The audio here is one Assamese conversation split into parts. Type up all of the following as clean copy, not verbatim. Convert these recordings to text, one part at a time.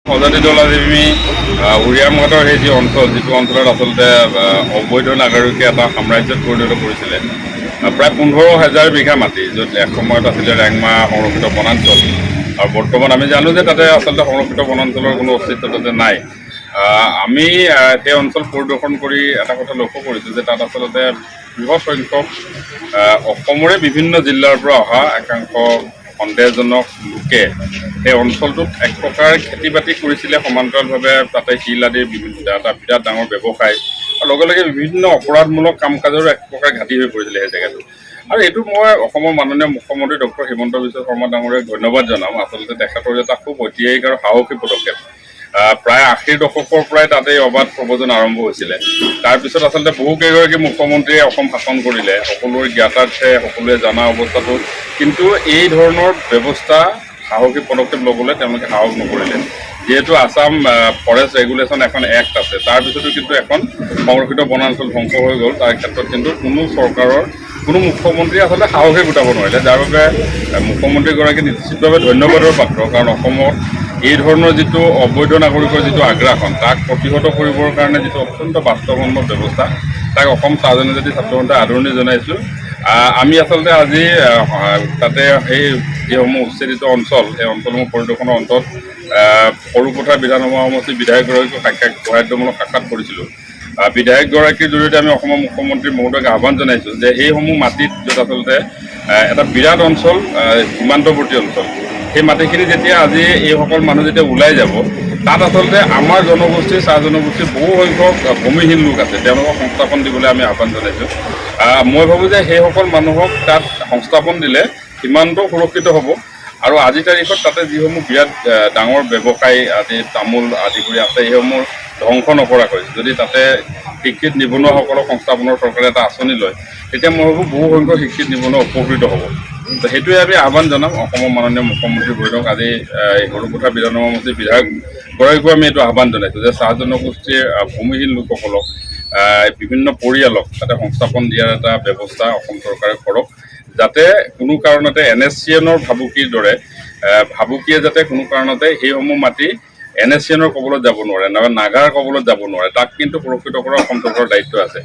সজাতি দলাদেৱী উৰিয়ামঘাটৰ সেই যি অঞ্চল যিটো অঞ্চলত আচলতে অবৈধ নাগৰিকে এটা সাম্ৰাজ্যত পৰিণত কৰিছিলে প্ৰায় 15,000 বিঘা মাটি য'ত এসময়ত আছিলে ৰেংমা সংৰক্ষিত বনাঞ্চল আৰু বৰ্তমান আমি জানো যে তাতে আচলতে সংৰক্ষিত বনাঞ্চলৰ কোনো অস্তিত্ব তাতে নাই। আমি সেই অঞ্চল পৰিদৰ্শন কৰি এটা কথা লক্ষ্য কৰিছোঁ যে তাত আচলতে বৃহৎ সংখ্যক অসমৰে বিভিন্ন জিলাৰ পৰা অহা একাংশ সন্দেহজনক লোকে সেই অঞ্চলটোত এক প্ৰকাৰ খেতি বাতি কৰিছিলে সমান্তৰালভাৱে তাতে শিল আদিৰ এটা বিৰাট ডাঙৰ ব্যৱসায় আৰু লগে লগে বিভিন্ন অপৰাধমূলক কাম কাজৰো এক প্ৰকাৰ ঘাটি হৈ পৰিছিলে সেই জেগাটো। আৰু এইটো মই অসমৰ মাননীয় মুখ্যমন্ত্ৰী ডক্টৰ হিমন্ত বিশ্ব শৰ্মা ডাঙৰীয়াক ধন্যবাদ জনাম। আচলতে তেখেতৰ এটা খুব ঐতিহাসিক আৰু সাহসী পদক্ষেপ। প্ৰায় 80ৰ দশকৰ পৰাই তাতে অবাধ প্ৰব্ৰজন আৰম্ভ হৈছিলে। তাৰপিছত আচলতে বহুকেইগৰাকী মুখ্যমন্ত্ৰীয়ে অসম শাসন কৰিলে, সকলোৰে জ্ঞাতাৰ্থে সকলোৱে জনা অৱস্থাটো, কিন্তু এই ধৰণৰ ব্যৱস্থা সাহসী পদক্ষেপ ল'বলৈ তেওঁলোকে সাহস নকৰিলে। যিহেতু আছাম ফৰেষ্ট ৰেগুলেশ্যন এখন এক্ট আছে, তাৰপিছতো কিন্তু এখন সংৰক্ষিত বনাঞ্চল ধ্বংস হৈ গ'ল। তাৰ ক্ষেত্ৰত কিন্তু কোনো চৰকাৰৰ কোনো মুখ্যমন্ত্ৰী আচলতে সাহসে গোটাব নোৱাৰিলে, যাৰ বাবে মুখ্যমন্ত্ৰীগৰাকী নিশ্চিতভাৱে ধন্যবাদৰ পাত্ৰ। কাৰণ অসমত এই ধৰণৰ যিটো অবৈধ নাগৰিকৰ যিটো আগ্ৰাসন তাক প্ৰতিহত কৰিবৰ কাৰণে যিটো অত্যন্ত বাস্তৱসন্মত ব্যৱস্থা, তাক অসম চাহ জনজাতি ছাত্ৰ সন্থাই আদৰণি জনাইছোঁ। আমি আচলতে আজি তাতে সেই যিসমূহ উচ্ছেদিত অঞ্চল, সেই অঞ্চলসমূহ পৰিদৰ্শনৰ অন্তত সৰুপথাৰ বিধানসভা সমষ্টিৰ বিধায়কগৰাকীক সৌহাৰ্দ্যমূলক সাক্ষাৎ কৰিছিলোঁ। বিধায়কগৰাকীৰ জৰিয়তে আমি অসমৰ মুখ্যমন্ত্ৰী মহোদয়ক আহ্বান জনাইছোঁ যে সেইসমূহ মাটিত য'ত আচলতে এটা বিৰাট অঞ্চল, সীমান্তৱৰ্তী অঞ্চল, সেই মাটিখিনি যেতিয়া আজি এইসকল মানুহ যেতিয়া ওলাই যাব, তাত আচলতে আমাৰ জনগোষ্ঠীৰ চাহ জনগোষ্ঠীৰ বহু সংখ্যক ভূমিহীন লোক আছে, তেওঁলোকক সংস্থাপন দিবলৈ আমি আহ্বান জনাইছোঁ। মই ভাবোঁ যে সেইসকল মানুহক তাত সংস্থাপন দিলে সীমান্ত সুৰক্ষিত হ'ব। আৰু আজিৰ তাৰিখত তাতে যিসমূহ বিৰাট ডাঙৰ ব্যৱসায়ী আদি তামোল আদি কৰি আছে, সেইসমূহ ধ্বংস নকৰাকৈ যদি তাতে শিক্ষিত নিবনুৱাসকলক সংস্থাপনৰ চৰকাৰে এটা আঁচনি লয়, তেতিয়া মই ভাবোঁ বহু সংখ্যক শিক্ষিত নিবনুৱা উপকৃত হ'ব। তো সেইটোৱে আমি আহ্বান জনাম অসমৰ মাননীয় মুখ্যমন্ত্ৰী বৈঠক আজি এই সৰুপথাৰ বিধানসভা সমষ্টিৰ বিধায়কগৰাকীকো আমি এইটো আহ্বান জনাইছোঁ যে চাহ জনগোষ্ঠীৰ ভূমিহীন লোকসকলক বিভিন্ন পৰিয়ালক তাতে সংস্থাপন দিয়াৰ এটা ব্যৱস্থা অসম চৰকাৰে কৰক, যাতে কোনো কাৰণতে NSCNৰ ভাবুকিৰ দৰে ভাবুকিয়ে যাতে কোনো কাৰণতে সেইসমূহ মাটি NSCNৰ কবলত যাব নোৱাৰে, নাগাৰ কবলত যাব নোৱাৰে। তাক কিন্তু সুৰক্ষিত কৰা অসম চৰকাৰৰ দায়িত্ব আছে।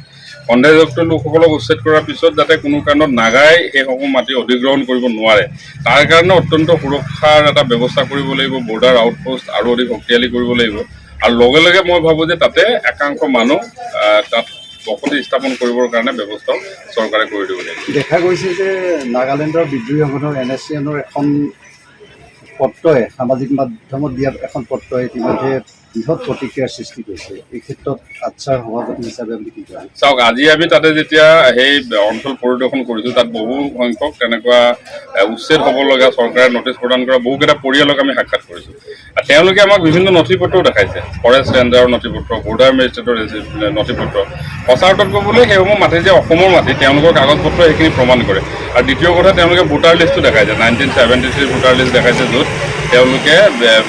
সন্দেহযুক্ত লোকসকলক উচ্ছেদ কৰাৰ পিছত যাতে কোনো কাৰণত নাগাই সেইসমূহ মাটি অধিগ্ৰহণ কৰিব নোৱাৰে, তাৰ কাৰণে অত্যন্ত সুৰক্ষাৰ এটা ব্যৱস্থা কৰিব লাগিব। বৰ্ডাৰ আউটপোষ্ট আৰু অধিক শক্তিশালী কৰিব লাগিব। আৰু লগে লগে মই ভাবোঁ যে তাতে একাংশ মানুহ তাত বসতি স্থাপন কৰিবৰ কাৰণে ব্যৱস্থাও চৰকাৰে কৰি দিব লাগিব। দেখা গৈছে যে নাগালেণ্ডৰ বিদ্ৰোহী সংগঠন NSCNৰ এখন পত্ৰই সামাজিক মাধ্যমত দিয়া এখন পত্ৰই ইতিমধ্যে বৃহৎ প্ৰতিক্ৰিয়াৰ সৃষ্টি কৰিছে। এই ক্ষেত্ৰত আচ্ছাৰ সভাপতি হিচাপে আপুনি কি কয়? চাওক, আজি আমি তাতে যেতিয়া সেই অঞ্চল পৰিদৰ্শন কৰিছোঁ, তাত বহু সংখ্যক তেনেকুৱা উচ্ছেদ হ'ব লগা চৰকাৰে নটিচ প্ৰদান কৰা বহুকেইটা পৰিয়ালক আমি সাক্ষাৎ কৰিছোঁ। তেওঁলোকে আমাক বিভিন্ন নথি পত্ৰও দেখাইছে, ফৰেষ্ট ৰেঞ্জাৰৰ নথি পত্ৰ, বৰ্ডাৰ মেজিষ্ট্ৰেটৰ নথি পত্ৰ। সঁচা অৰ্থত ক'বলৈ সেইসমূহ মাটি যে অসমৰ মাটি, তেওঁলোকৰ কাগজ পত্ৰ সেইখিনি প্ৰমাণ কৰে। আৰু দ্বিতীয় কথা, তেওঁলোকে ভোটাৰ লিষ্টটো দেখাইছে, 1973 ভোটাৰ লিষ্ট দেখাইছে, য'ত তেওঁলোকে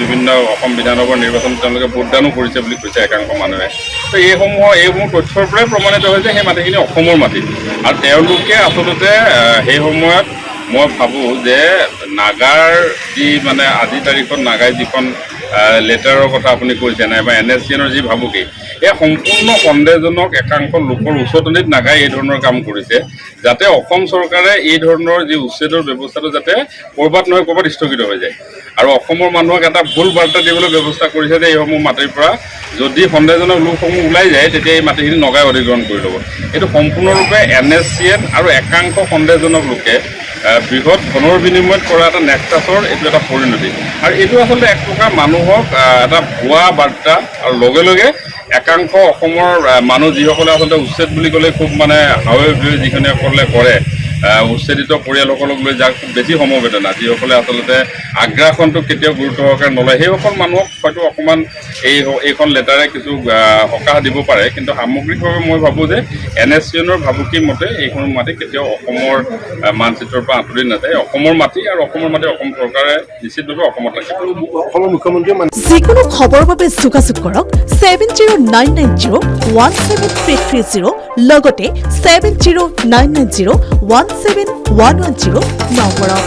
বিভিন্ন অসম বিধানসভাৰ নিৰ্বাচনত তেওঁলোকে ভোটদানো কৰিছে বুলি কৈছে একাংশ মানুহে। তো এইসমূহ তথ্যৰ পৰাই প্ৰমাণিত হৈছে সেই মাটিখিনি অসমৰ মাটি। আৰু তেওঁলোকে আচলতে সেই সময়ত মই ভাবোঁ যে নাগাৰ যি মানে আজিৰ তাৰিখত নাগাই যিখন লেটাৰৰ কথা আপুনি কৈছে, নাইবা NSCNৰ যি ভাবুকি, এই সম্পূৰ্ণ সন্দেহজনক একাংশ লোকৰ উচতনিত নাগাই এই ধৰণৰ কাম কৰিছে, যাতে অসম চৰকাৰে এই ধৰণৰ যি উচ্ছেদৰ ব্যৱস্থাটো যাতে ক'ৰবাত নহয় ক'ৰবাত স্থগিত হৈ যায়। আৰু অসমৰ মানুহক এটা ভুল বাৰ্তা দিবলৈ ব্যৱস্থা কৰিছে যে এইসমূহ মাটিৰ পৰা যদি সন্দেহজনক লোকসমূহ ওলাই যায়, তেতিয়া এই মাটিখিনি নগাই অধিগ্ৰহণ কৰি ল'ব। এইটো সম্পূৰ্ণৰূপে NSCN আৰু একাংশ সন্দেহজনক লোকে বৃহৎ ধনৰ বিনিময়ত কৰা এটা নেক্সাছৰ এইটো এটা পৰিণতি। আৰু এইটো আচলতে এক প্ৰকাৰ মানুহক এটা ভুৱা বাৰ্তা, আৰু লগে লগে একাংশ অসমৰ মানুহ যিসকলে আচলতে উচ্ছেদ বুলি ক'লে খুব মানে হাৱে বিয়ে যিসকলে কৰে, উচ্ছেদিত পৰিয়ালসকলক লৈ যাক খুব বেছি সমবেদনা, যিসকলে আচলতে আগ্ৰাসনটোক কেতিয়াও গুৰুত্ব সহকাৰে নলয়, সেইসকল মানুহক হয়তো অকণমান এইখন লেটাৰে কিছু সকাহ দিব পাৰে। কিন্তু সামগ্ৰিকভাৱে মই ভাবোঁ যে NSCNৰ ভাবুকি মতে এইখন মাটি কেতিয়াও অসমৰ মানচিত্ৰৰ পৰা আঁতৰি নাযায়। অসমৰ মাটি আৰু অসমৰ মাটি অসম চৰকাৰে নিশ্চিতভাৱে অসমত ৰাখিব। অসমৰ মুখ্যমন্ত্ৰীয়ে যিকোনো খবৰৰ বাবে যোগাযোগ কৰক 7099017330 লগতে 7099017110 নম্বৰত।